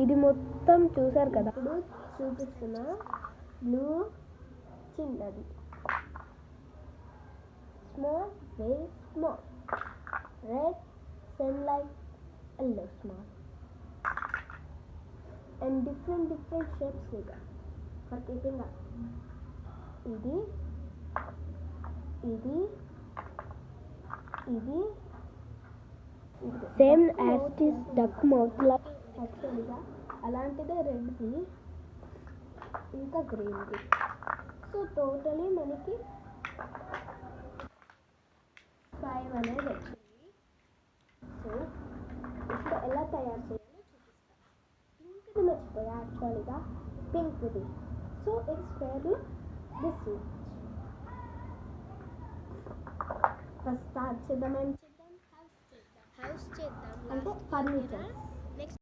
ఇది మొత్తం చూసారు కదా. ఇప్పుడు చూపిస్తున్న బ్లూ చిన్నది, small very small, red same like yellow small, and different shapes కూడా ఫర్ కీపింగ్ అప్. ఇది ఇది ఇది same as is duck mouth లా. యాక్చువల్గా అలాంటిదే రెడ్ది ఇంకా గ్రీన్ది. సో టోటలీ మనకి 5 అనేది వచ్చింది. సో ఇప్పుడు ఎలా తయారు చేయాలో చూపిస్తాను. పింక్ది మర్చిపోయా, యాక్చువల్గా పింక్ది. So it's fair this much. First start చేద్దాం. హౌస్ చేద్దాం అంటే ఫర్నిచర్.